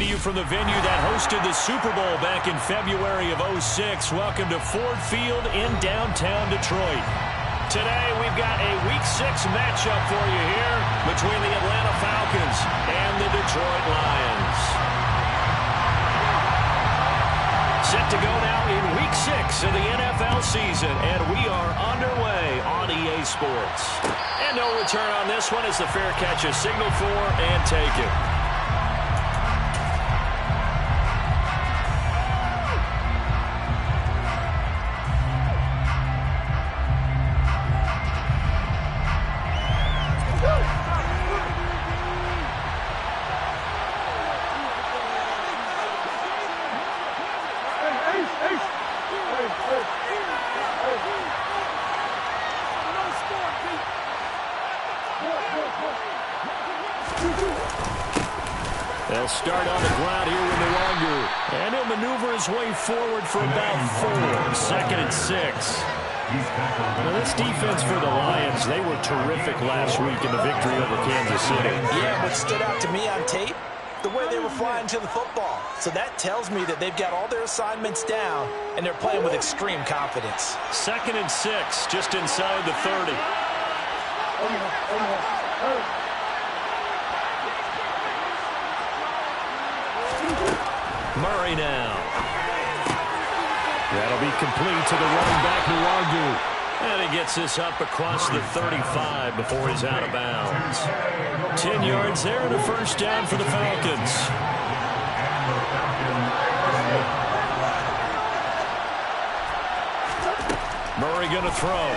to you from the venue that hosted the Super Bowl back in February of '06. Welcome to Ford Field in downtown Detroit. Today, we've got a Week 6 matchup for you here between the Atlanta Falcons and the Detroit Lions. Set to go now in Week 6 of the NFL season, and we are underway on EA Sports. And no return on this one as the fair catch is signaled for and taken. They'll start on the ground here with Nwangwu. And he'll maneuver his way forward for about 4. Second and 6. Now, this defense for the Lions, they were terrific last week in the victory over Kansas City. Yeah, what stood out to me on tape, the way they were flying to the football. So that tells me that they've got all their assignments down, and they're playing with extreme confidence. Second and 6, just inside the 30. Murray now. That'll be complete to the running back, Nwangwu. And he gets this up across the 35 before he's out of bounds. 10 yards there and a first down for the Falcons. Murray going to throw.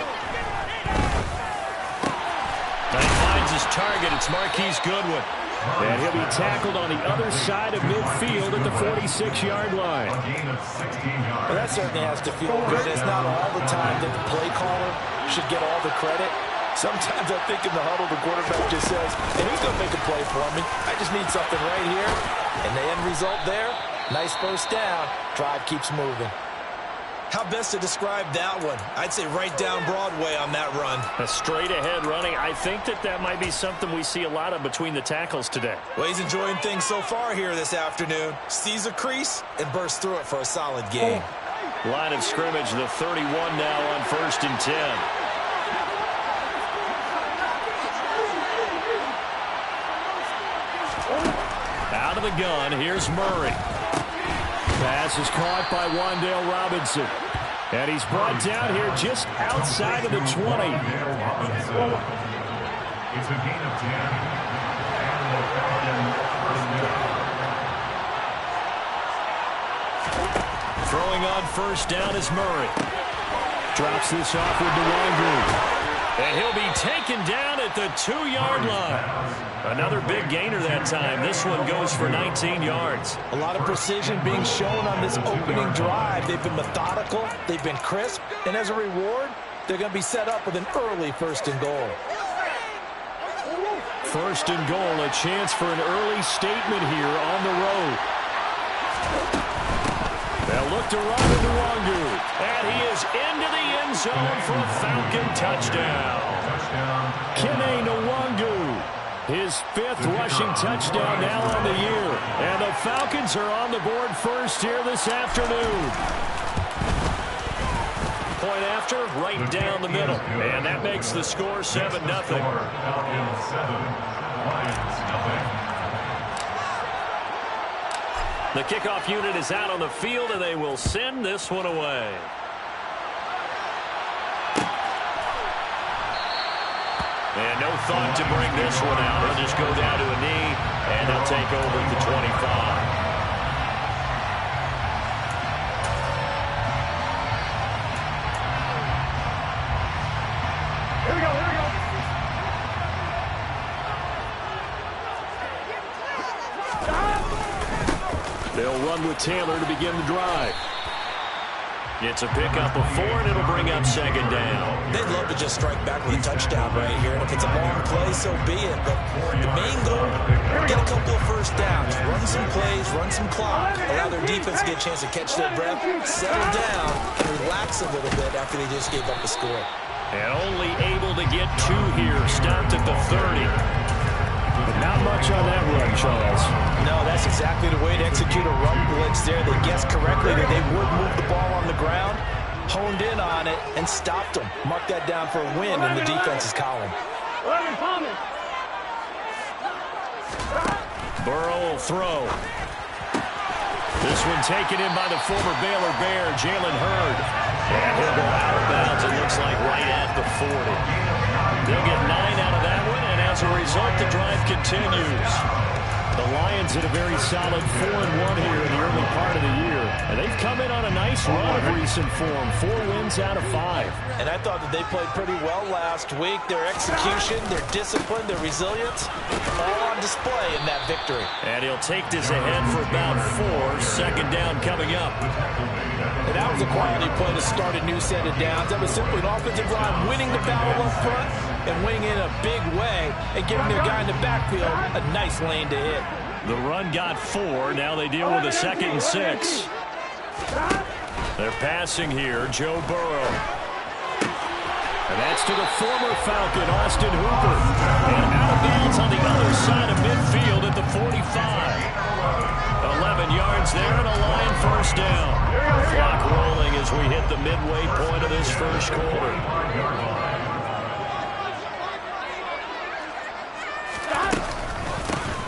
And he finds his target. It's Marquise Goodwin. And he'll be tackled on the other side of midfield at the 46-yard line. Well, that certainly has to feel good. It's not all the time that the play caller should get all the credit. Sometimes I think in the huddle, the quarterback just says, hey, who's going to make a play for me? I just need something right here. And the end result there, nice first down. Drive keeps moving. How best to describe that one? I'd say right down Broadway on that run. A straight-ahead running. I think that might be something we see a lot of between the tackles today. Well, he's enjoying things so far here this afternoon. Sees a crease and bursts through it for a solid game. Line of scrimmage, the 31 now on 1st and 10. Out of the gun, here's Murray. Pass is caught by Wan'Dale Robinson. And he's brought down here just outside of the 20. It's a gain of 10. Throwing on first down is Murray. Drops this off with Nwangwu. And he'll be taken down at the 2-yard line. Another big gainer that time. This one goes for 19 yards. A lot of precision being shown on this opening drive. They've been methodical. They've been crisp. And as a reward, they're going to be set up with an early 1st and goal. 1st and goal, a chance for an early statement here on the road. They'll look to run into Nwangwu. And he is into the end zone for a Falcon touchdown. Kene Nwangwu, his 5th rushing touchdown now on the year. And the Falcons are on the board first here this afternoon. Point after, right down the middle. And that makes the score 7-0. The kickoff unit is out on the field, and they will send this one away. And no thought to bring this one out. They'll just go down to a knee, and they'll take over at the 25. They'll run with Taylor to begin the drive. It's a pickup of 4, and it'll bring up 2nd down. They'd love to just strike back with a touchdown right here. And if it's a long play, so be it. But the main goal, get a couple of first downs. Run some plays, run some clock. Allow their defense to get a chance to catch their breath, settle down, and relax a little bit after they just gave up the score. And only able to get 2 here. Stopped at the 30. But not much on that run, Charles. No, that's exactly the way to execute a run blitz there. They guessed correctly that they would move the ball on the ground, honed in on it, and stopped them. Mark that down for a win in the defense's column. Burrow will throw. This one taken in by the former Baylor Bear, Jalen Hurd. And he'll go out of bounds, it looks like, right at the 40. They'll get 9 out of that one, and as a result, the drive continues. The Lions in a very solid 4-1 here in the early part of the year. And they've come in on a nice run of recent form. 4 wins out of 5. And I thought that they played pretty well last week. Their execution, their discipline, their resilience, all on display in that victory. And he'll take this ahead for about 4. Second down coming up. And that was a quality play to start a new set of downs. That was simply an offensive line winning the battle up front and winning in a big way and giving their guy in the backfield a nice lane to hit. The run got 4. Now they deal with a 2nd and 6. They're passing here. Joe Burrow. And that's to the former Falcon, Austin Hooper. And out of bounds on the other side of midfield at the 45. 11 yards there and a Lion first down. Clock rolling as we hit the midway point of this first quarter.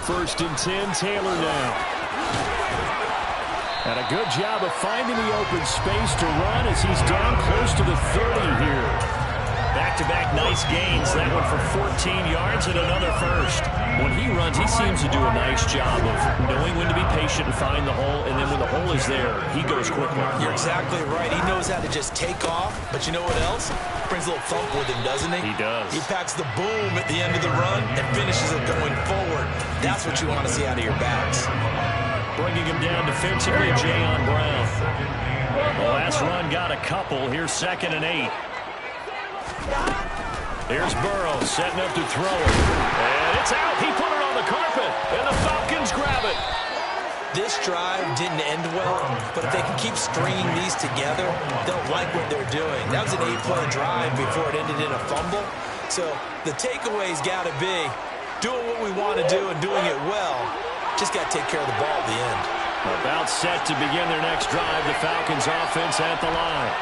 First and 10, Taylor now. And a good job of finding the open space to run as he's down close to the 30 here. Back-to-back nice gains. That one for 14 yards and another first. When he runs, he seems to do a nice job of knowing when to be patient and find the hole, and then when the hole is there, he goes quickly. You're exactly right. He knows how to just take off, but you know what else? Brings a little thump with him, doesn't he? He does. He packs the boom at the end of the run and finishes it going forward. That's what you want to see out of your backs. Bringing him down defensively, Jayon Brown. The last run got a couple. Here's 2nd and 8. Here's Burrow setting up to throw it. And it's out. He put it on the carpet. And the Falcons grab it. This drive didn't end well, but if they can keep stringing these together, they'll like what they're doing. That was an 8-play drive before it ended in a fumble. So the takeaway's got to be doing what we want to do and doing it well. Just got to take care of the ball at the end. About set to begin their next drive. The Falcons offense at the line.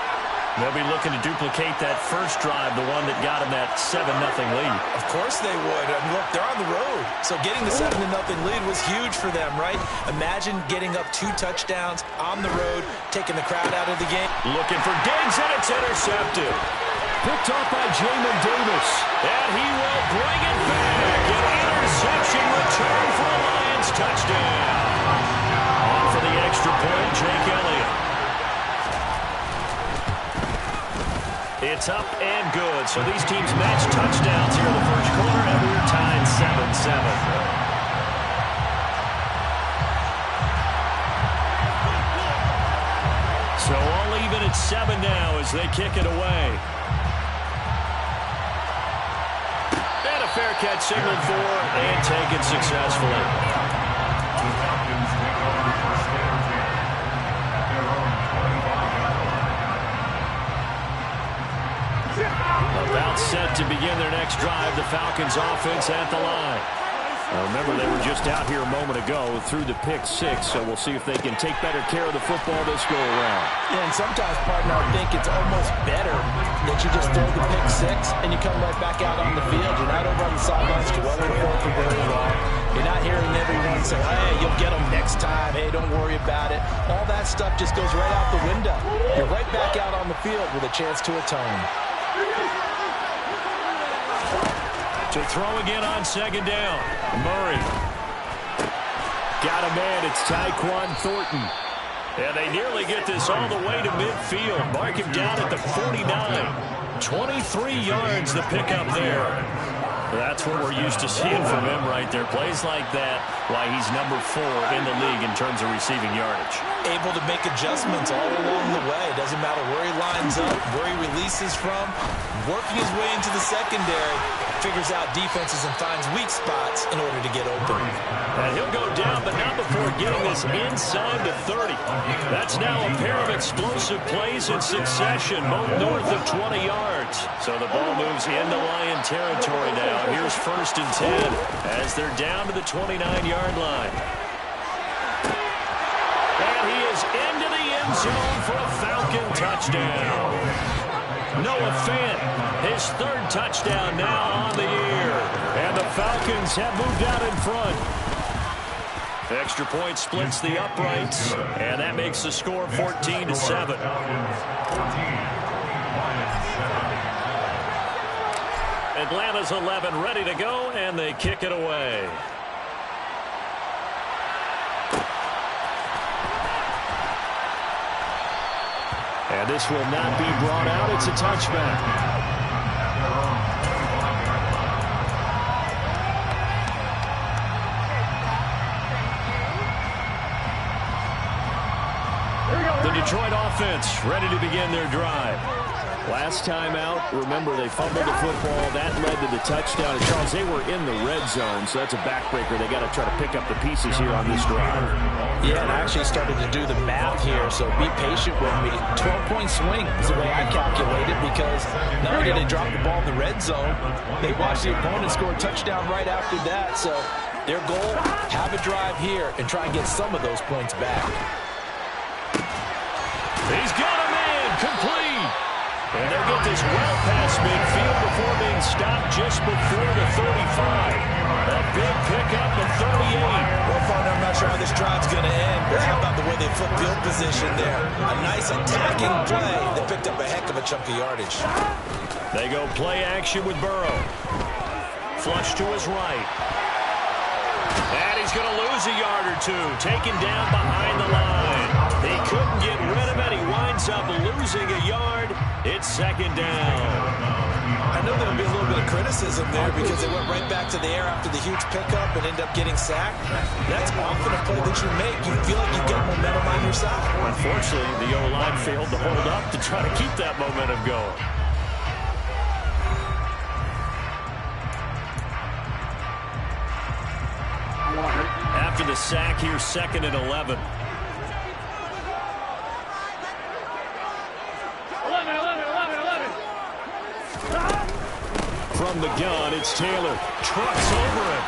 They'll be looking to duplicate that first drive, the one that got them that 7-0 lead. Of course they would. I mean, look, they're on the road. So getting the 7-0 lead was huge for them, right? Imagine getting up 2 touchdowns on the road, taking the crowd out of the game. Looking for Diggs, and it's intercepted. Picked off by Jamin Davis. And he will bring it back. An interception return for a Lions touchdown. On for the extra point, Jake Elliott. It's up and good. So these teams match touchdowns here in the first quarter, and we're tied 7-7. So all even at 7 now as they kick it away. And a fair catch signaled for and taken successfully. About set to begin their next drive, the Falcons offense at the line. Now remember, they were just out here a moment ago through the pick 6, so we'll see if they can take better care of the football this go-around. Yeah, and sometimes, partner, I think it's almost better that you just throw the pick 6 and you come right back out on the field. You're not over on the sidelines dwelling for very long. You're not hearing everyone say, hey, you'll get them next time. Hey, don't worry about it. All that stuff just goes right out the window. You're right back out on the field with a chance to atone. To throw again on 2nd down. Murray. Got a man. It's Tyquan Thornton. And they nearly get this all the way to midfield. Mark him down at the 49. 23 yards the pickup there. That's what we're used to seeing from him right there. Plays like that why he's number 4 in the league in terms of receiving yardage. Able to make adjustments all along the way. Doesn't matter where he lines up, where he releases from. Working his way into the secondary, figures out defenses and finds weak spots in order to get open. And he'll go down, but not before getting this inside the 30. That's now a pair of explosive plays in succession, both north of 20 yards. So the ball moves into Lion territory now. Here's 1st and 10 as they're down to the 29-yard line. And he is into the end zone for a Falcon touchdown. Noah Fant, his 3rd touchdown now on the year. And the Falcons have moved out in front. Extra point splits the uprights, and that makes the score 14-7. Atlanta's 11 ready to go, and they kick it away. And this will not be brought out. It's a touchback. The Detroit offense ready to begin their drive. Last time out, remember, they fumbled the football. That led to the touchdown. And Charles, they were in the red zone, so that's a backbreaker. They got to try to pick up the pieces here on this drive. Yeah, and I actually started to do the math here, so be patient with me. 12-point swing is the way I calculated, because not only did they drop the ball in the red zone, they watched the opponent score a touchdown right after that. So their goal, have a drive here and try and get some of those points back. He's got a man, complete. And they'll get this well past midfield before being stopped just before the 35. A big pickup at 38. Well, partner, I'm not sure how this drive's going to end, but how about the way they flip field position there? A nice attacking play that picked up a heck of a chunk of yardage. They go play action with Burrow. Flush to his right. And he's going to lose a yard or two. Taken down behind the line. He couldn't get rid of it. He winds up losing a yard. It's 2nd down. I know there'll be a little bit of criticism there because they went right back to the air after the huge pickup and end up getting sacked. That's often a play that you make. You feel like you get momentum on your side. Unfortunately, the O-line failed to hold up to try to keep that momentum going. After the sack, here's 2nd and 11. From the gun, it's Taylor. Trucks over him.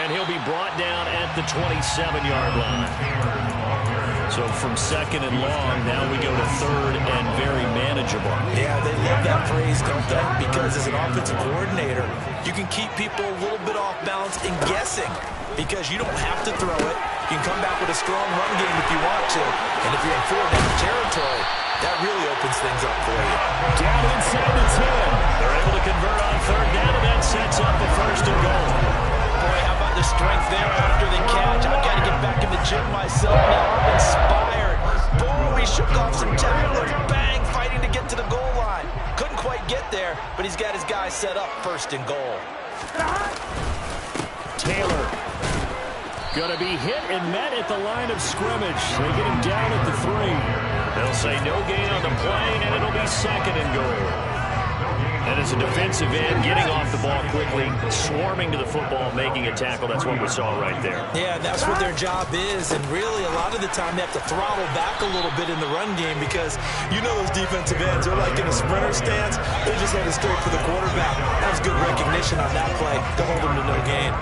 And he'll be brought down at the 27-yard line. So from 2nd and long, now we go to 3rd and very manageable. Yeah, they love that phrase, don't they? Because as an offensive coordinator, you can keep people a little bit off balance and guessing. Because you don't have to throw it. You can come back with a strong run game if you want to. And if you're in 4-down territory, that really opens things up for you. Down inside the 10. They're able to convert on 3rd down, and that sets up a 1st and goal. Boy, how about the strength there after the catch? I've got to get back in the gym myself now. I'm inspired. Boom, he shook off some tacklers. Bang, fighting to get to the goal line. Couldn't quite get there, but he's got his guys set up 1st and goal. Taylor going to be hit and met at the line of scrimmage. They get him down at the 3. They'll say no gain on the play, and it'll be 2nd and goal. And as a defensive end, getting off the ball quickly, swarming to the football, making a tackle. That's what we saw right there. Yeah, that's what their job is. And really, a lot of the time, they have to throttle back a little bit in the run game because you know those defensive ends, they're like in a sprinter stance. They're just headed straight for the quarterback. That was good recognition on that play to hold them to no gain.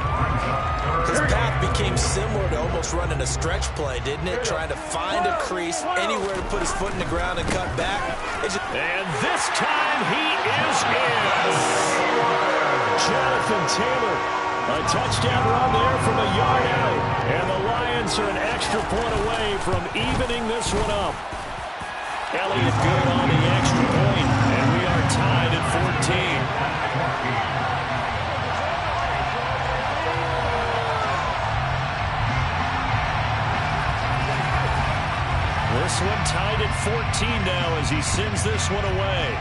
His path became similar to almost running a stretch play, didn't it? Trying to find a crease, anywhere to put his foot in the ground and cut back. And this time he is in. Jonathan Taylor, a touchdown run there from a yard out. And the Lions are an extra point away from evening this one up. Elliott good on the extra point, and we are tied at 14. This one tied at 14 now as he sends this one away.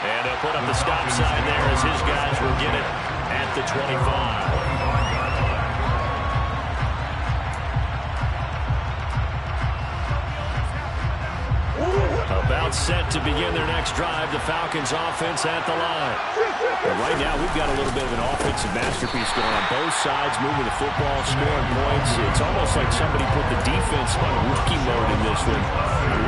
And he'll put a at the stop sign there as his guys will get it at the 25. About set to begin their next drive. The Falcons offense at the line. But right now we've got a little bit of an offensive masterpiece going on both sides, moving the football, scoring points. It's almost like somebody put the defense on rookie mode in this one.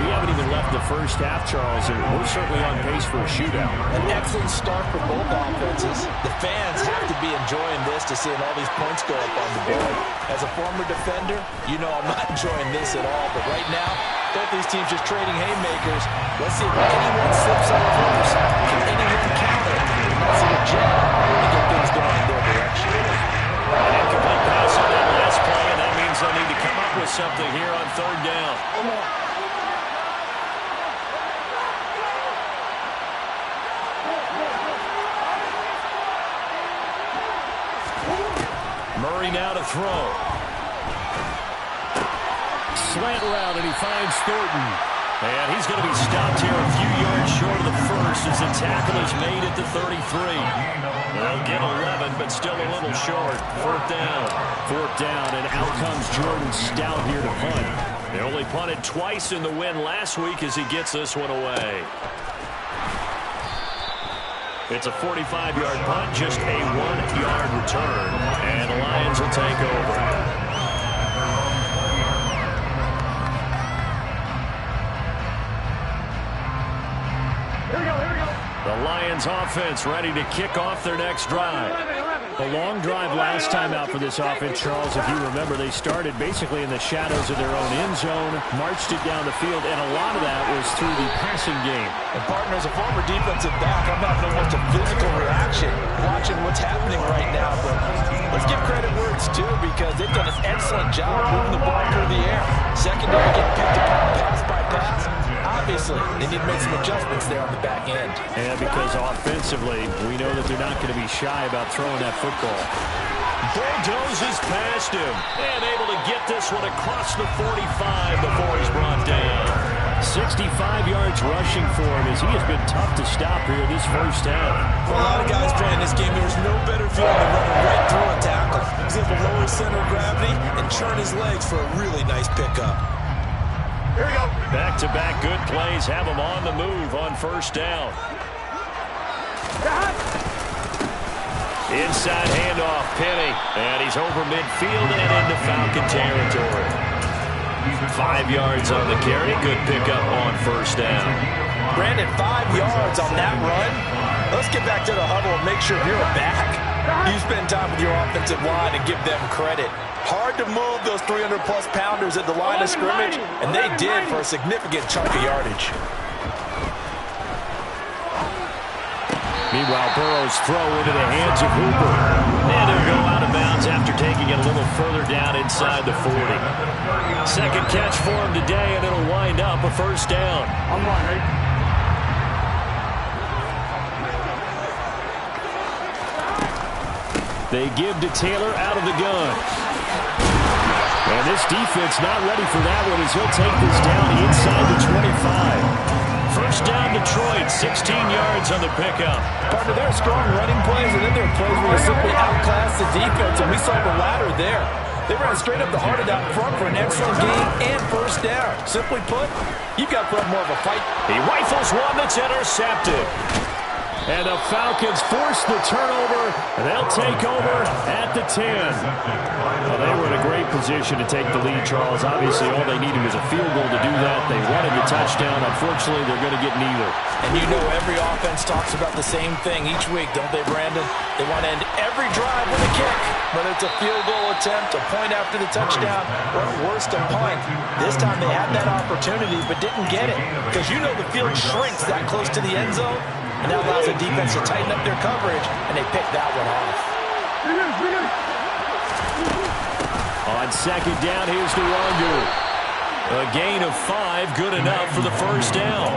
We haven't even left the first half, Charles, and we're certainly on pace for a shootout. An excellent start for both offenses. The fans have to be enjoying this to seeing all these points go up on the board. As a former defender, you know I'm not enjoying this at all. But right now, both these teams just trading haymakers. Let's see if anyone slips up first. Can anyone counter? Let's see the jet to get things going in their direction. An incomplete pass on that last play, and that means they'll need to come up with something here on third down. Murray now to throw. Slant route, and he finds Thornton. And he's going to be stopped here a few yards short of the first as the tackle is made at the 33. They'll get 11, but still a little short. Fourth down. Fourth down, and out comes Jordan Stout here to punt. They only punted twice in the win last week as he gets this one away. It's a 45-yard punt, just a 1-yard return, and the Lions will take over. The Lions offense ready to kick off their next drive. A long drive last time out for this offense, Charles. If you remember, they started basically in the shadows of their own end zone, marched it down the field, and a lot of that was through the passing game. And partner, as a former defensive back, I'm having almost a physical reaction watching what's happening right now. But let's give credit where it's due because they've done an excellent job moving the ball through the air. Secondary getting picked apart pass by pass. Obviously, they need to make some adjustments there on the back end. And because offensively, we know that they're not going to be shy about throwing that football. Bulldozes past him and able to get this one across the 45 before he's brought down. 65 yards rushing for him as he has been tough to stop here this first half. For a lot of guys playing this game, there's no better feeling than running right through a tackle. He's able to lower his center of gravity and churn his legs for a really nice pickup. Here we go. Back-to-back good plays have him on the move on first down. Inside handoff, Penny. And he's over midfield and into Falcon territory. 5 yards on the carry. Good pickup on first down. Brandon, 5 yards on that run. Let's get back to the huddle and make sure you're back. You spend time with your offensive line and give them credit. Hard to move those 300-plus pounders at the line of scrimmage, and they did for a significant chunk of yardage. Meanwhile, Burrow's throw into the hands of Hooper. And he'll go out of bounds after taking it a little further down inside the 40. Second catch for him today, and it'll wind up a first down. I'm right. They give to Taylor out of the gun. And this defense not ready for that one as he'll take this down inside the 25. First down Detroit, 16 yards on the pickup. Partner, there are strong running plays, and then there are plays where you simply outclass the defense, and we saw the latter there. They ran straight up the heart of that front for an excellent gain and first down. Simply put, you've got to put up more of a fight. He rifles one that's intercepted. And the Falcons force the turnover, and they'll take over at the 10. Well, they were in a great position to take the lead, Charles. Obviously, all they needed was a field goal to do that. They wanted the touchdown. Unfortunately, they're going to get neither. And you know every offense talks about the same thing each week, don't they, Brandon? They want to end every drive with a kick, whether it's a field goal attempt, a point after the touchdown, or at worst, a punt. This time they had that opportunity but didn't get it because you know the field shrinks that close to the end zone. And that allows the defense to tighten up their coverage, and they pick that one off. On second down, here's Nwangu. A gain of 5, good enough for the first down.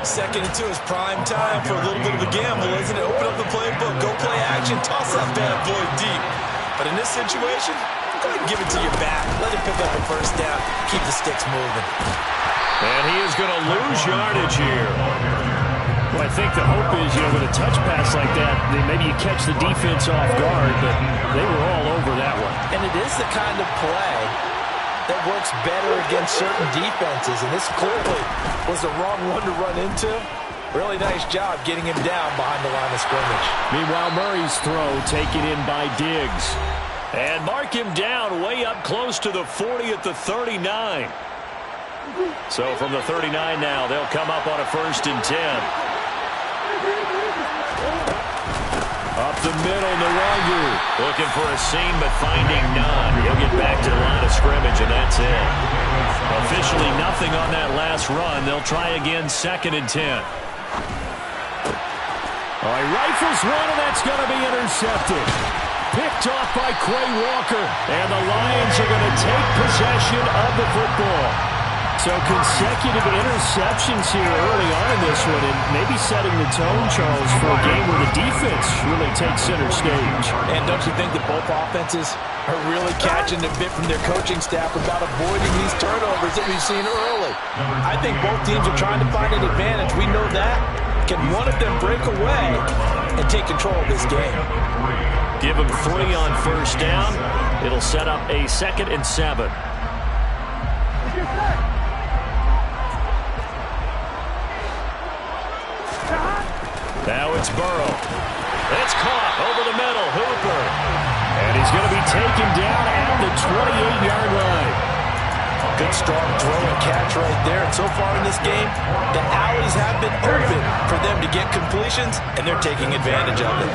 Second and 2 is prime time for a little bit of a gamble, isn't it? Open up the playbook, go play action, toss that bad boy deep. But in this situation, go ahead and give it to your back. Let him pick up a first down. Keep the sticks moving. And he is going to lose yardage here. Well, I think the hope is, with a touch pass like that, maybe you catch the defense off guard, but they were all over that one. And it is the kind of play that works better against certain defenses, and this clearly was the wrong one to run into. Really nice job getting him down behind the line of scrimmage. Meanwhile, Murray's throw taken in by Diggs. And mark him down way up close to the 40 at the 39. So from the 39 now, they'll come up on a 1st and 10. Up the middle, Nwangu. Looking for a seam, but finding none. He'll get back to the line of scrimmage, and that's it. Officially nothing on that last run. They'll try again, 2nd and 10. Oh, he rifles one, and that's going to be intercepted. Picked off by Quay Walker. And the Lions are going to take possession of the football. So consecutive interceptions here early on in this one, and maybe setting the tone, Charles, for a game where the defense really takes center stage. And don't you think that both offenses are really catching the bit from their coaching staff about avoiding these turnovers that we've seen early? I think both teams are trying to find an advantage. We know that. Can one of them break away and take control of this game? Give them 3 on 1st down. It'll set up a 2nd and 7. Now it's Burrow. It's caught over the middle. Hooper. And he's going to be taken down at the 28-yard line. Good strong throw and catch right there. And so far in this game, the alleys have been open for them to get completions, and they're taking advantage of it.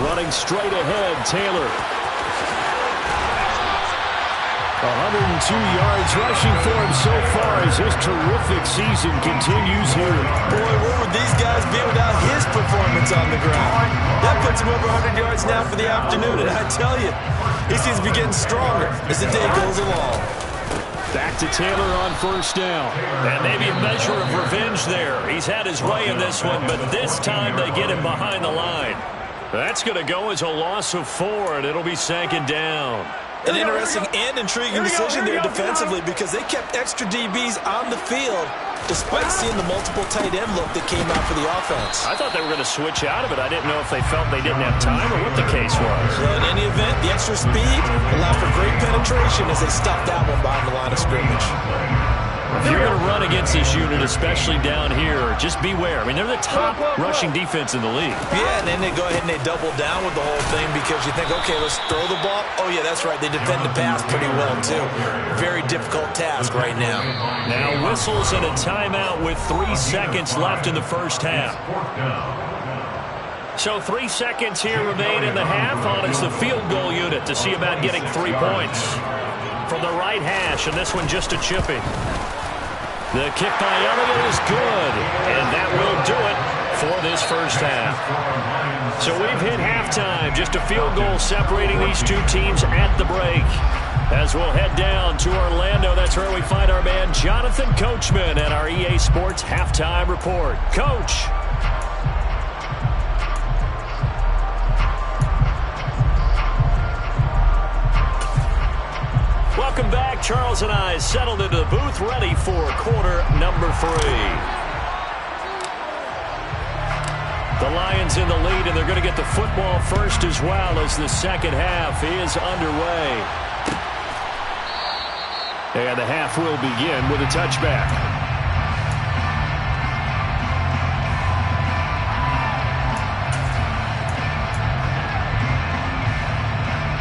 Running straight ahead, Taylor. 102 yards rushing for him so far as his terrific season continues here. Boy, where would these guys be without his performance on the ground? That puts him over 100 yards now for the afternoon, and I tell you, he seems to be getting stronger as the day goes along. Back to Taylor on 1st down. And maybe a measure of revenge there. He's had his way in this one, but this time they get him behind the line. That's going to go as a loss of 4, and it'll be 2nd down. An interesting and intriguing decision there defensively, because they kept extra DBs on the field despite seeing the multiple tight end look that came out for the offense. I thought they were going to switch out of it. I didn't know if they felt they didn't have time or what the case was. Well, in any event, the extra speed allowed for great penetration as they stopped that one behind the line of scrimmage. If you're going to run against this unit, especially down here, just beware. I mean, they're the top rushing defense in the league. Yeah, and then they go ahead and they double down with the whole thing because you think, okay, let's throw the ball. Oh, yeah, that's right. They defend the pass pretty well, too. Very difficult task right now. Now whistles and a timeout with 3 seconds left in the 1st half. So 3 seconds here remain in the half on it's the field goal unit to see about getting 3 points. From the right hash, and this one just a chipping. The kick by Elliott is good, and that will do it for this 1st half. So we've hit halftime, just a field goal separating these two teams at the break. As we'll head down to Orlando, that's where we find our man Jonathan Coachman at our EA Sports Halftime Report. Coach. Welcome back. Charles and I settled into the booth, ready for quarter number 3. The Lions in the lead, and they're going to get the football first as well as the 2nd half is underway. And the half will begin with a touchback.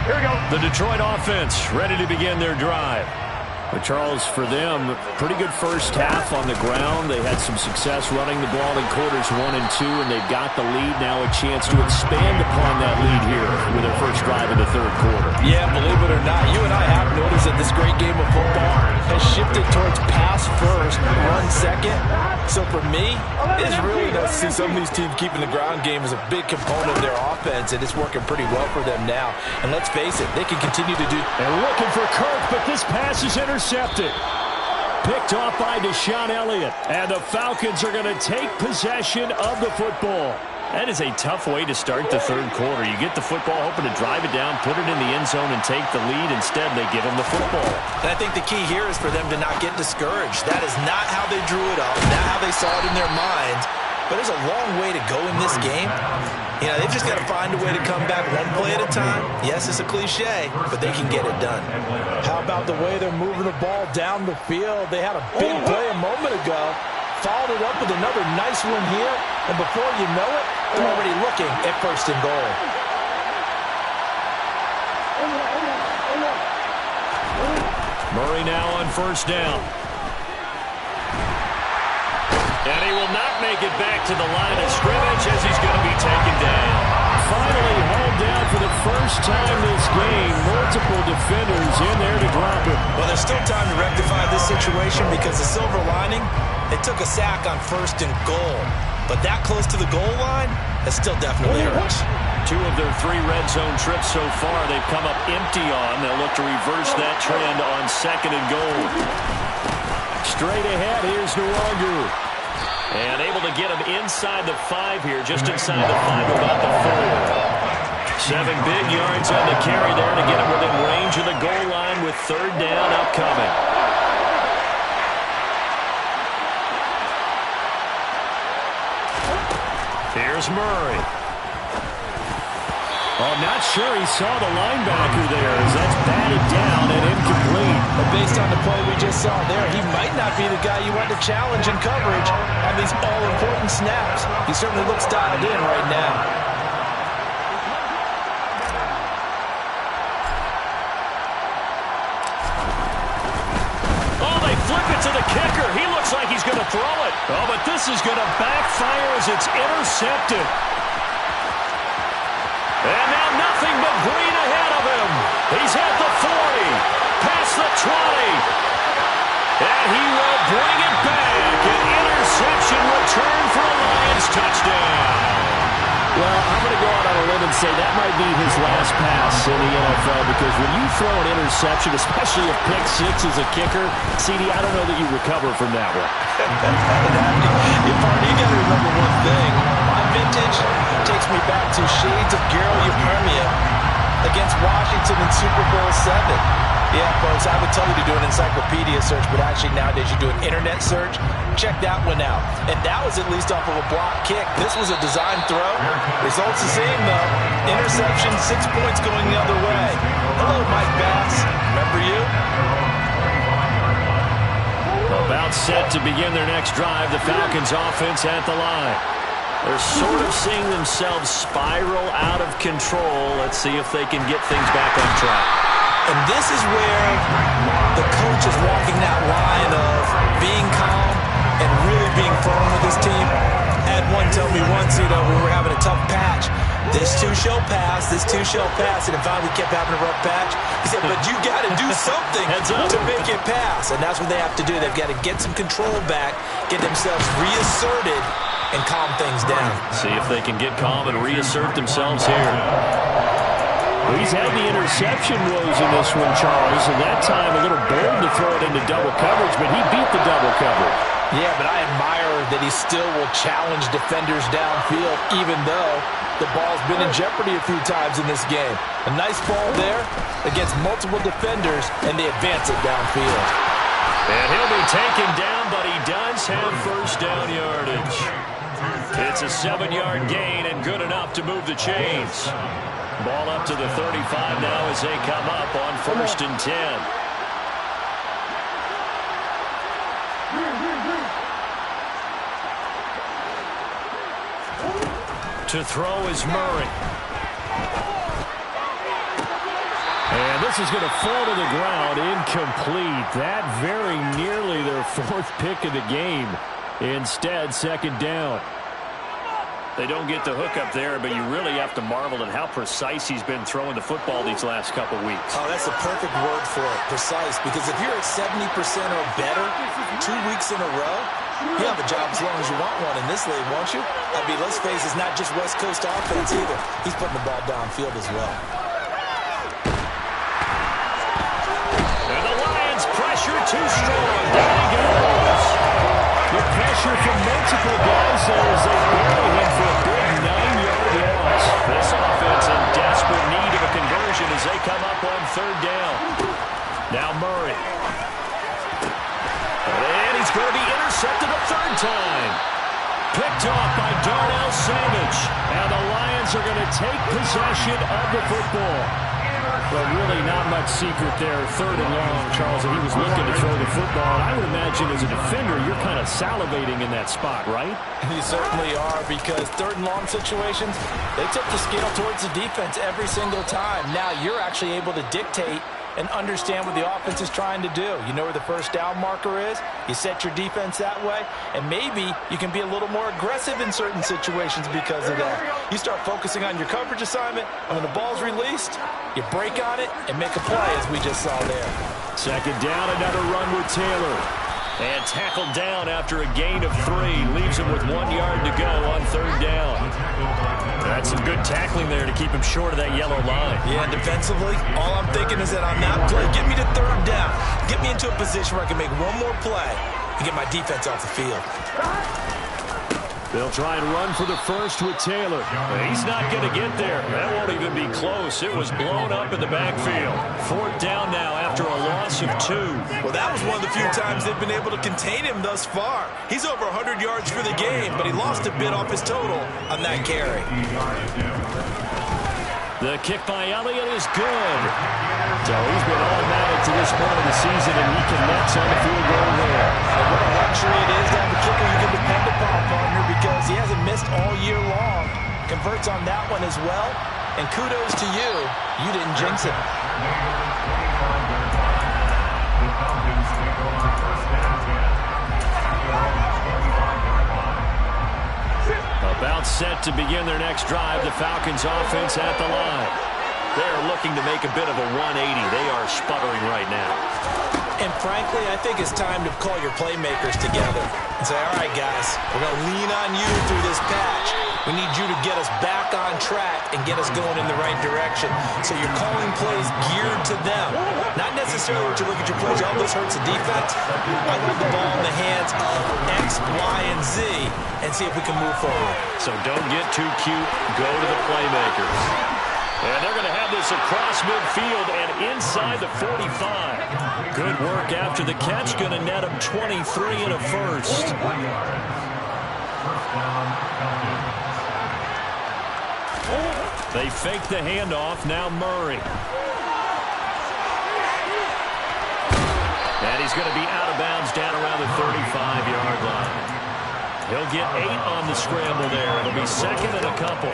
Here we go. The Detroit offense ready to begin their drive. But Charles, for them, pretty good 1st half on the ground. They had some success running the ball in quarters 1 and 2, and they've got the lead. Now a chance to expand upon that lead here with their first drive in the 3rd quarter. Yeah, believe it or not, you and I have noticed that this great game of football has shifted towards pass first, run second. So for me, it's really nice to see some of these teams keeping the ground game as a big component of their offense, and it's working pretty well for them now. And let's face it, they can continue to do. And looking for Kirk, but this pass is intercepted. Picked off by Deshaun Elliott. And the Falcons are going to take possession of the football. That is a tough way to start the third quarter. You get the football, hoping to drive it down, put it in the end zone, and take the lead. Instead, they give them the football. And I think the key here is for them to not get discouraged. That is not how they drew it up, not how they saw it in their minds. But there's a long way to go in this game. You know, they've just got to find a way to come back one play at a time. Yes, it's a cliche, but they can get it done. How about the way they're moving the ball down the field? They had a big play a moment ago. Followed it up with another nice one here. And before you know it, they're already looking at first and goal. Murray now on first down. And he will not make it back to the line of scrimmage as he's going to be taken down. Finally hauled down for the first time this game. Multiple defenders in there to drop it. Well, there's still time to rectify this situation because the silver lining, they took a sack on first and goal. But that close to the goal line, that still definitely hurts. 2 of their 3 red zone trips so far, they've come up empty on. They'll look to reverse that trend on second and goal. Straight ahead, here's Nwangu. And able to get him inside the 5 here, just inside the 5, about the 4. 7 big yards on the carry there to get him within range of the goal line with third down upcoming. Here's Murray. I'm not sure he saw the linebacker there as that's batted down and incomplete. But based on the play we just saw there, he might not be the guy you want to challenge in coverage on these all-important snaps. He certainly looks dialed in right now. Oh, they flip it to the kicker. He looks like he's going to throw it. Oh, but this is going to backfire as it's intercepted. And now nothing but green ahead of him. He's at the 40, past the 20. And he will bring it back. An interception return for a Lions touchdown. Well, I'm going to go out on a limb and say that might be his last pass in the NFL because when you throw an interception, especially a pick 6 as a kicker, CD, I don't know that you recover from that one. You got to remember one thing. My vintage takes me back to shades of Garo Yepremia against Washington in Super Bowl 7. Yeah, folks, I would tell you to do an encyclopedia search, but actually nowadays you do an internet search. Check that one out. And that was at least off of a block kick. This was a design throw. Results the same, though. Interception, 6 points going the other way. Hello, Mike Bass. Remember you? About set to begin their next drive, the Falcons offense at the line. They're sort of seeing themselves spiral out of control. Let's see if they can get things back on track. And this is where the coach is walking that line of being calm and really being firm with his team. I had one tell me once, we were having a tough patch. This too shall pass, this too shall pass. And finally we kept having a rough patch. He said, but you got to do something to make it pass. And that's what they have to do. They've got to get some control back, get themselves reasserted, and calm things down. See if they can get calm and reassert themselves here. He's had the interception woes in this one, Charles, and that time a little bold to throw it into double coverage, but he beat the double coverage. Yeah, but I admire that he still will challenge defenders downfield, even though the ball's been in jeopardy a few times in this game. A nice ball there against multiple defenders, and they advance it downfield. And he'll be taken down, but he does have first down yardage. It's a 7-yard gain and good enough to move the chains. Ball up to the 35 now as they come up on first and 10. To throw is Murray. And this is going to fall to the ground, incomplete. That very nearly their 4th pick of the game. Instead, second down. They don't get the hook up there, but you really have to marvel at how precise he's been throwing the football these last couple weeks. Oh, that's the perfect word for it, precise. Because if you're at 70% or better 2 weeks in a row, you have a job as long as you want one in this league, won't you? I mean, let's face it, it's not just West Coast offense either. He's putting the ball downfield as well. And the Lions pressure too strong. There he goes. The pressure from multiple guys there as they bury him for a big 9 come up on third down. Now Murray. And he's going to be intercepted a third time. Picked off by Darnell Savage. And the Lions are going to take possession of the football. Well, really not much secret there. Third and long, Charles, and he was looking to throw the football. I would imagine as a defender, you're kind of salivating in that spot, right? You certainly are, because third and long situations, they tip the scale towards the defense every single time. Now you're actually able to dictate and understand what the offense is trying to do. You know where the first down marker is. You set your defense that way, and maybe you can be a little more aggressive in certain situations because of that. You start focusing on your coverage assignment, and when the ball's released, you break on it and make a play, as we just saw there. Second down, another run with Taylor. And tackled down after a gain of 3. Leaves him with 1 yard to go on third down. That's some good tackling there to keep him short of that yellow line. Yeah, defensively, all I'm thinking is that on that play, get me to third down. Get me into a position where I can make one more play and get my defense off the field. They'll try and run for the first with Taylor. He's not going to get there. That won't even be close. It was blown up in the backfield. Fourth down now after a loss of 2. Well, that was one of the few times they've been able to contain him thus far. He's over 100 yards for the game, but he lost a bit off his total on that carry. The kick by Elliott is good. So he's been automatic to this point of the season, and he connects on the field goal there. And what a luxury it is to have a kicker you can depend upon, partner, because he hasn't missed all year long. Converts on that one as well. And kudos to you. You didn't jinx it. About set to begin their next drive, the Falcons offense at the line. They're looking to make a bit of a 180. They are sputtering right now. And frankly, I think it's time to call your playmakers together and say, all right, guys, we're going to lean on you through this patch. We need you to get us back on track and get us going in the right direction. So you're calling plays geared to them. Not necessarily what you look at your plays, oh, this hurts the defense. I want the ball in the hands of X, Y, and Z and see if we can move forward. So don't get too cute. Go to the playmakers. And they're going to have this across midfield and inside the 45. Good work after the catch. Going to net them 23 and a first. They fake the handoff. Now Murray. And he's going to be out of bounds down around the 35-yard line. He'll get 8 on the scramble there. It'll be second and a couple.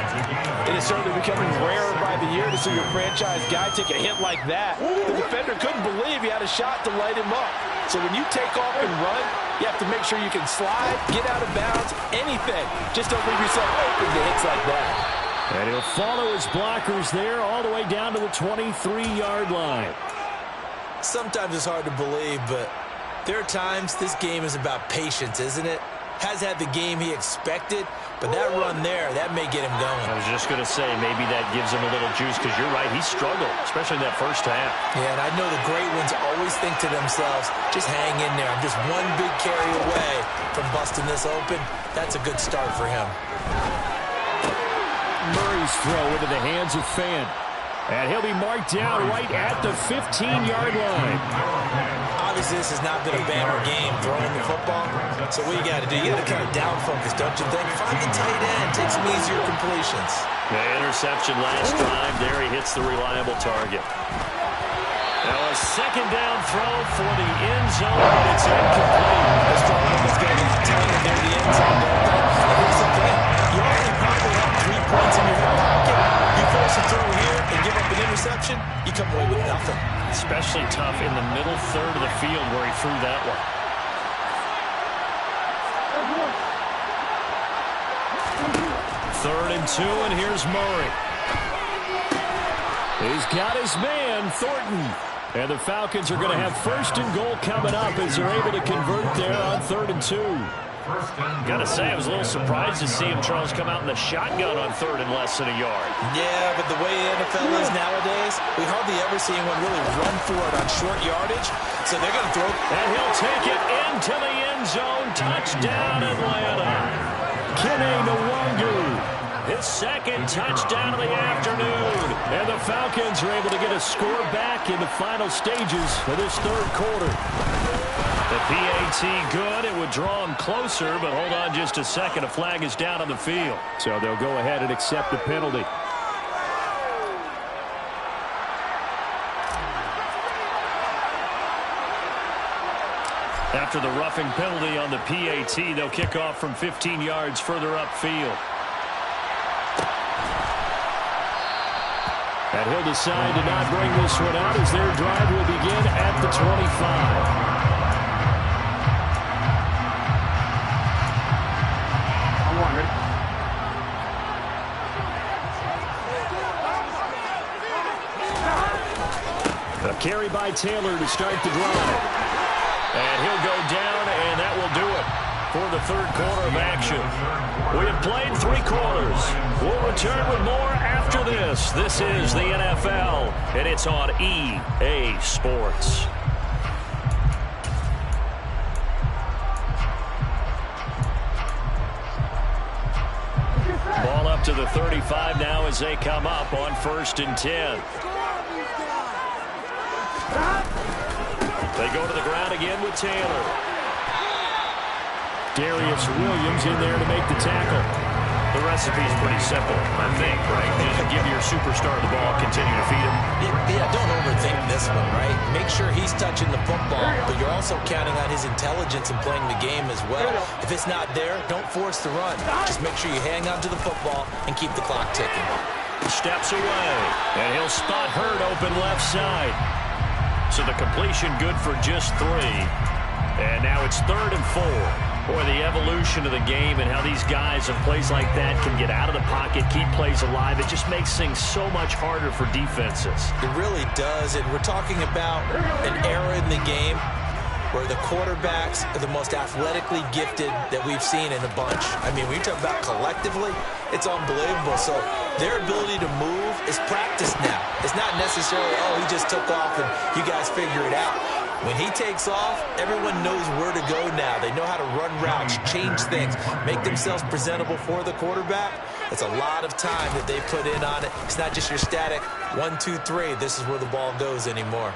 It is certainly becoming rarer by the year to see your franchise guy take a hit like that. The defender couldn't believe he had a shot to light him up. So when you take off and run, you have to make sure you can slide, get out of bounds, anything. Just don't leave yourself open to hits like that. And he'll follow his blockers there all the way down to the 23-yard line. Sometimes it's hard to believe, but there are times this game is about patience, isn't it? Has had the game he expected, but that run there, that may get him going. I was just going to say, maybe that gives him a little juice, because you're right, he struggled, especially in that first half. Yeah, and I know the great ones always think to themselves, just hang in there. I'm just one big carry away from busting this open. That's a good start for him. Murray's throw into the hands of Fan. And he'll be marked down right at the 15-yard line. Obviously, this has not been a banner game throwing the football. So what you got to do, you got to kind of down focus, don't you think? Find the tight end, take some easier completions. The interception last drive. There he hits the reliable target. Now a second down throw for the end zone, but it's incomplete. This strong is going to be tight near the end zone, don't they? And here's the thing. You already probably have 3 points in your hip pocket. You force a throw here and give up an interception, you come away with nothing. Especially tough in the middle third of the field where he threw that one. Third and 2, and here's Murray. He's got his man, Thornton. And the Falcons are going to have first and goal coming up as they're able to convert there on 3rd and 2. Got to say, I was a little surprised to see him, Charles, come out in the shotgun on 3rd and less than a yard. Yeah, but the way the NFL is nowadays, we hardly ever see anyone really run for it on short yardage. So they're going to throw. And he'll take it into the end zone. Touchdown, Atlanta. Kene Nwangu. his second touchdown of the afternoon. And the Falcons are able to get a score back in the final stages of this third quarter. The PAT good. It would draw him closer, but hold on just a second. A flag is down on the field. So they'll go ahead and accept the penalty. After the roughing penalty on the PAT, they'll kick off from 15 yards further upfield. And he'll decide to not bring this one out as their drive will begin at the 25. A carry by Taylor to start the drive. And he'll go down, and that will do it for the third quarter of action. We have played 3 quarters. We'll return with more after this. This is the NFL, and it's on EA Sports. Ball up to the 35 now as they come up on 1st and 10. They go to the ground again with Taylor. Darius Williams in there to make the tackle. The recipe's pretty simple, I think, right? Just give your superstar the ball, continue to feed him. Yeah, don't overthink this one, right? Make sure he's touching the football, but you're also counting on his intelligence in playing the game as well. If it's not there, don't force the run. Just make sure you hang on to the football and keep the clock ticking. Steps away, and he'll spot Hurd open left side. So the completion good for just 3. And now it's 3rd and 4. Boy, the evolution of the game and how these guys in plays like that can get out of the pocket, keep plays alive, it just makes things so much harder for defenses. It really does, and we're talking about an era in the game where the quarterbacks are the most athletically gifted that we've seen in a bunch. I mean, when you talk about collectively, it's unbelievable. So their ability to move is practiced now. It's not necessarily, oh, he just took off and you guys figure it out. When he takes off, everyone knows where to go now. They know how to run routes, change things, make themselves presentable for the quarterback. It's a lot of time that they put in on it. It's not just your static 1, 2, 3. This is where the ball goes anymore.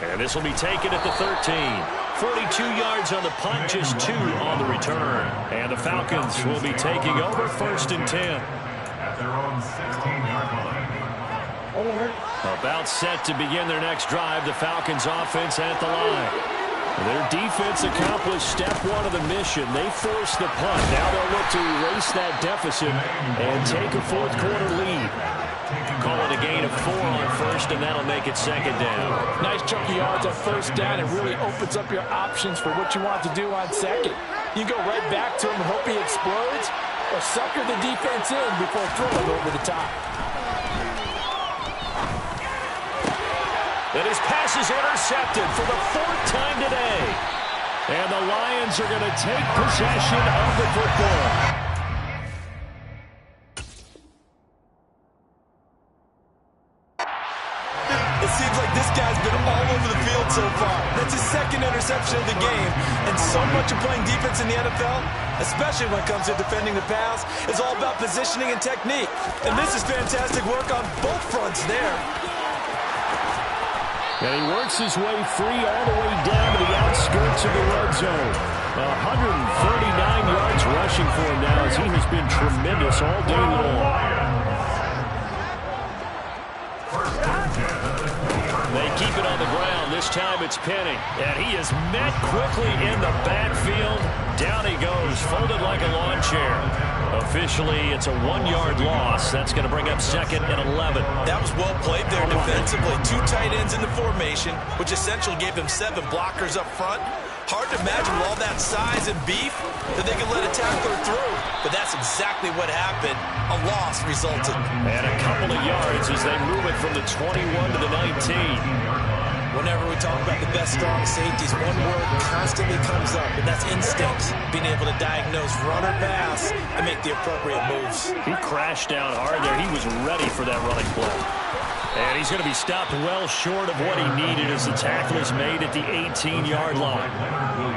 And this will be taken at the 13. 42 yards on the punt, just 2 on the return. And the Falcons will be taking over 1st and 10. At their own 16-yard line. About set to begin their next drive, the Falcons offense at the line. Their defense accomplished step 1 of the mission. They forced the punt. Now they'll look to erase that deficit and take a 4th quarter lead. Call it a gain of 4 on 1st, and that'll make it 2nd down. Nice chunk of yards on 1st down. It really opens up your options for what you want to do on 2nd. You go right back to him and hope he explodes, or sucker the defense in before throwing over the top. And his pass is intercepted for the 4th time today. And the Lions are going to take possession of the football. It seems like this guy's been all over the field so far. That's his 2nd interception of the game. And so much of playing defense in the NFL, especially when it comes to defending the pass, is all about positioning and technique. And this is fantastic work on both fronts there. And he works his way free all the way down to the outskirts of the red zone. 139 yards rushing for him now as he has been tremendous all day long. They keep it on the ground. This time it's Penny. And he is met quickly in the backfield. Down he goes, folded like a lawn chair. Officially, it's a 1-yard loss. That's going to bring up 2nd and 11. That was well played there defensively. 2 tight ends in the formation, which essentially gave them 7 blockers up front. Hard to imagine with all that size and beef that they could let a tackler through. But that's exactly what happened. A loss resulted. And a couple of yards as they move it from the 21 to the 19. Whenever we talk about the best strong safeties, one word constantly comes up, and that's instinct. Being able to diagnose run or pass and make the appropriate moves. He crashed down hard there. He was ready for that running play. And he's going to be stopped well short of what he needed as the tackle is made at the 18-yard line.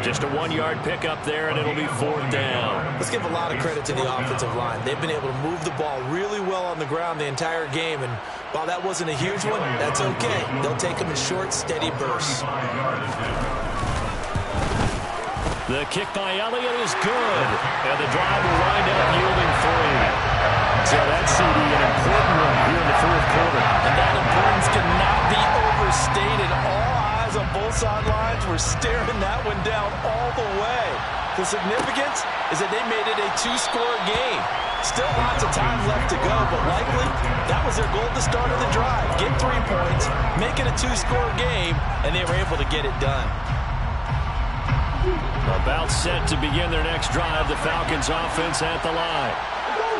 Just a 1-yard pickup there, and it'll be 4th down. Let's give a lot of credit to the offensive line. They've been able to move the ball really well on the ground the entire game, and while that wasn't a huge one, that's okay. They'll take them in short, steady bursts. The kick by Elliott is good, and the drive will wind up yielding 3. So that's CD, an important one here in the 4th quarter. And that importance cannot be overstated. All eyes on both sidelines were staring that one down all the way. The significance is that they made it a 2-score game. Still lots of time left to go, but likely that was their goal at the start of the drive. Get 3 points, make it a 2-score game, and they were able to get it done. About set to begin their next drive, the Falcons offense at the line.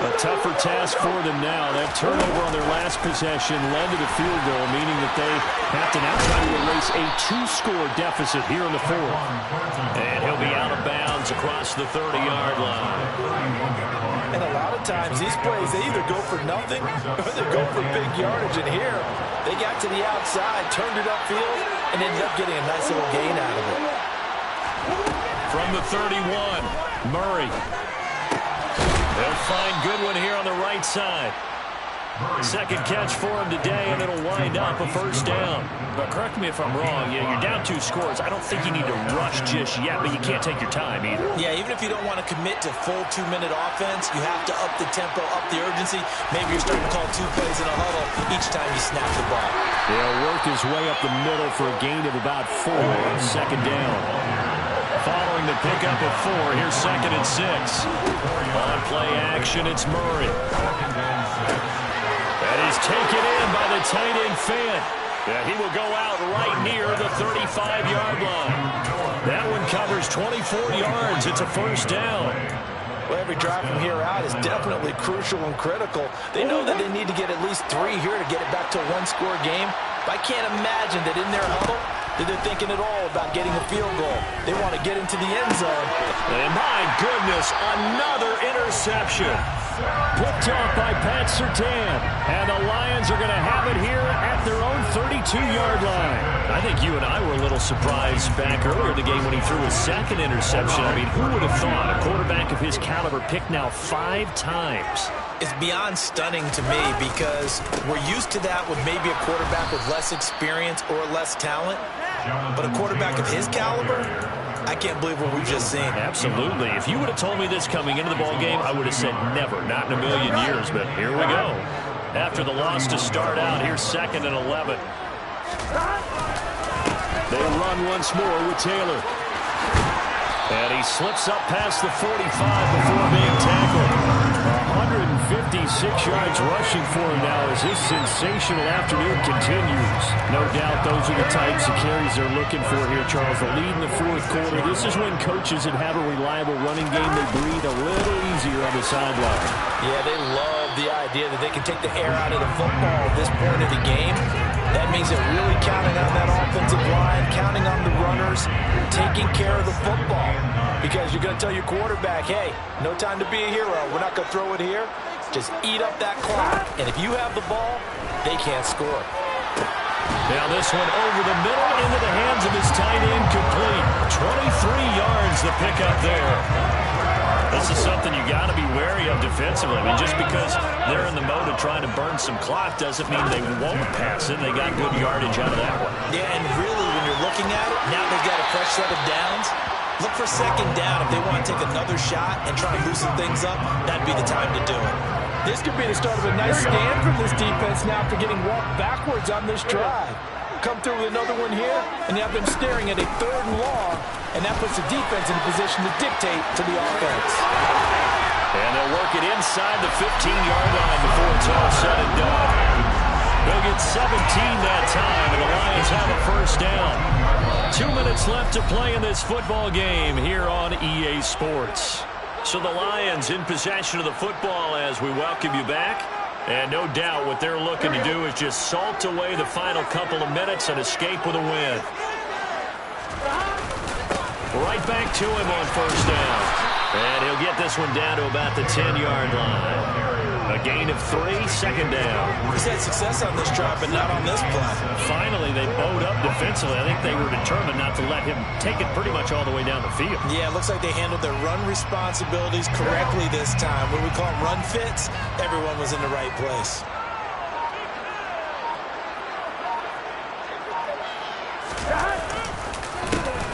A tougher task for them now. That turnover on their last possession led to the field goal, meaning that they have to now try to erase a 2-score deficit here in the 4th. And he'll be out of bounds across the 30-yard line. And a lot of times these plays, they either go for nothing or they go for big yardage. And here, they got to the outside, turned it upfield, and ended up getting a nice little gain out of it. From the 31, Murray. They'll find Goodwin here on the right side. Second catch for him today, and it'll wind up a 1st down. But correct me if I'm wrong, you're down 2 scores. I don't think you need to rush just yet, but you can't take your time either. Yeah, even if you don't want to commit to full 2-minute offense, you have to up the tempo, up the urgency. Maybe you're starting to call 2 plays in a huddle each time you snap the ball. He'll work his way up the middle for a gain of about 4 on 2nd down. Following the pickup of 4, here's 2nd and 6. On play action, it's Murray. And he's taken in by the tight end Fant. Yeah, he will go out right near the 35-yard line. That one covers 24 yards. It's a 1st down. Well, every drive from here out is definitely crucial and critical. They know that they need to get at least 3 here to get it back to a 1-score game. But I can't imagine that in their huddle that they're thinking at all about getting a field goal. They want to get into the end zone. And my goodness, another interception. Picked off by Pat Surtain. And the Lions are going to have it here at their own 32-yard line. I think you and I were a little surprised back earlier in the game when he threw his 2nd interception. I mean, who would have thought a quarterback of his caliber picked now 5 times? It's beyond stunning to me because we're used to that with maybe a quarterback with less experience or less talent. But a quarterback of his caliber, I can't believe what we've just seen. Absolutely. If you would have told me this coming into the ball game, I would have said never, not in a million years. But here we go. After the loss to start out, here's 2nd and 11. They run once more with Taylor. And he slips up past the 45 before being tackled. 156 yards rushing for him now as this sensational afternoon continues. No doubt those are the types of carries they're looking for here, Charles. The lead in the 4th quarter. This is when coaches that have a reliable running game, they breathe a little easier on the sideline. Yeah, they love the idea that they can take the air out of the football at this point of the game. That means they're really counting on that offensive line, counting on the runners, taking care of the football. Because you're going to tell your quarterback, hey, no time to be a hero. We're not going to throw it here. Just eat up that clock. And if you have the ball, they can't score. Now this one over the middle into the hands of his tight end complete. 23 yards the pickup there. This is something you got to be wary of defensively. I mean, just because they're in the mode of trying to burn some clock doesn't mean they won't pass it. They got good yardage out of that one. Yeah, and really when you're looking at it, now they've got a fresh set of downs. Look for 2nd down. If they want to take another shot and try to loosen things up, that'd be the time to do it. This could be the start of a nice stand from this defense now after getting walked backwards on this drive. Come through with another one here, and you have them staring at a 3rd and long, and that puts the defense in a position to dictate to the offense. And they'll work it inside the 15-yard line before it's all said and done. They'll get 17 that time, and the Lions have a 1st down. 2 minutes left to play in this football game here on EA Sports. So the Lions in possession of the football as we welcome you back. And no doubt what they're looking to do is just salt away the final couple of minutes and escape with a win. Right back to him on 1st down. And he'll get this one down to about the 10-yard line. A gain of 3, second down. He's had success on this drive, but not on this play. Finally, they bowed up defensively. I think they were determined not to let him take it pretty much all the way down the field. Yeah, it looks like they handled their run responsibilities correctly this time. What we call run fits, everyone was in the right place.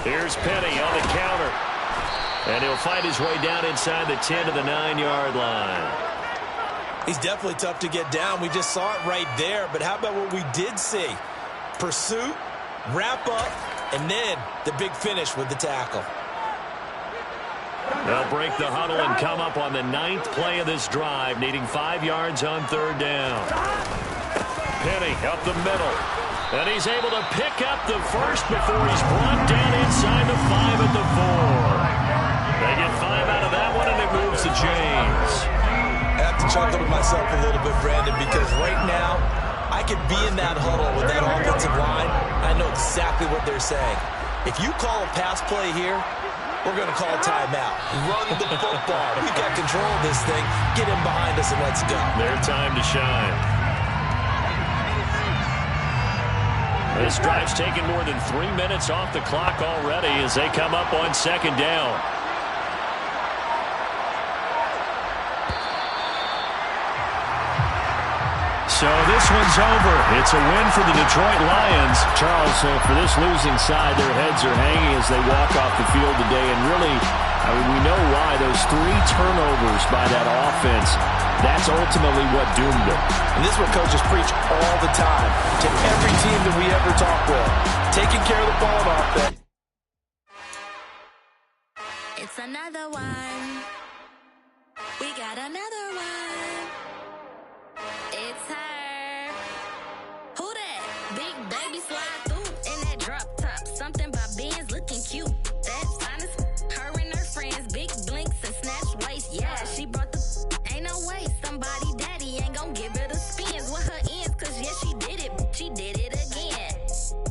Here's Penny on the counter. And he'll find his way down inside the 10 to the 9-yard line. He's definitely tough to get down. We just saw it right there. But how about what we did see? Pursuit, wrap up, and then the big finish with the tackle. They'll break the huddle and come up on the 9th play of this drive, needing 5 yards on 3rd down. Penny up the middle. And he's able to pick up the first before he's brought down inside the 5 at the 4. They get 5 out of that one, and it moves to James. I have to chuckle to myself a little bit, Brandon, because right now I could be in that huddle with that offensive line. I know exactly what they're saying. If you call a pass play here, we're going to call timeout. Run the football. We've got control of this thing. Get him behind us and let's go. Their time to shine. This drive's taken more than 3 minutes off the clock already as they come up on 2nd down. So this one's over. It's a win for the Detroit Lions. Charles, for this losing side, their heads are hanging as they walk off the field today. And really, I mean, we know why. Those 3 turnovers by that offense, that's ultimately what doomed them. And this is what coaches preach all the time to every team that we ever talk with. Taking care of the ball on offense. It's another one. We got another one. It's her. Who that? Big baby slide through in that drop top. Something by Benz looking cute. That's honest. Her and her friends, big blinks and snatch waist. Yeah, she brought the. Ain't no way somebody daddy ain't gonna give her the spins with her ends. Cause yeah, she did it. She did it again.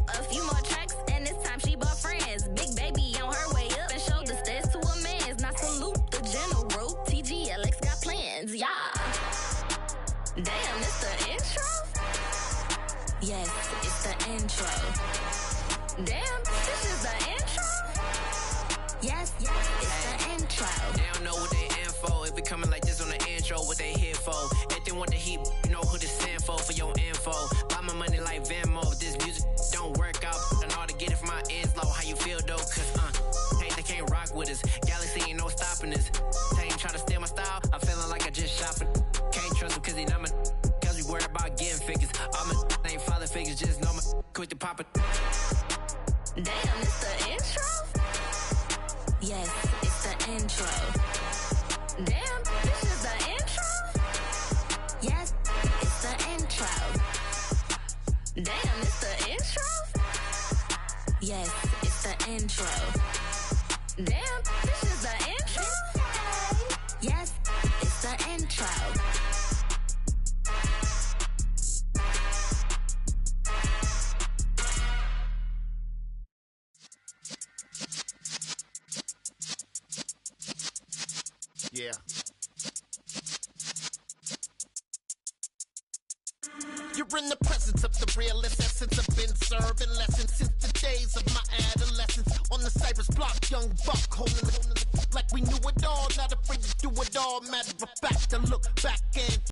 A few more tracks and this time she bought friends. Big baby on her way up and showed the stairs to a man's. Now salute the general. TGLX got plans. Yeah. Damn, it's the intro? Yes, it's the intro. Damn, this is the intro? Yes, it's the intro. They don't know what they in for. If we coming like this on the intro, what they here for? If they want the heat, you know who to send for your info. Buy my money like Venmo. If this music don't work out, and all to get it from my ends low. How you feel though? Cause hey, they can't rock with us. Galaxy ain't no stopping us. They ain't trying to steal my style. I'm feeling like I just shopping. Can't trust them cause they not my. Cause we worried about getting figures. All my ain't father figures, just know my quick to pop it. Damn, it's the intro? Yes, it's the intro. Damn, this is the intro? Yes, it's the intro. Damn, it's the intro? Yes, it's the intro. Damn, this is the intro? Yes, it's the intro. Yeah. You're in the presence of the realest essence. I've been serving lessons since the days of my adolescence. On the Cypress block, young buck holding it like we knew it all. Not afraid to do it all. Matter of fact, to look back and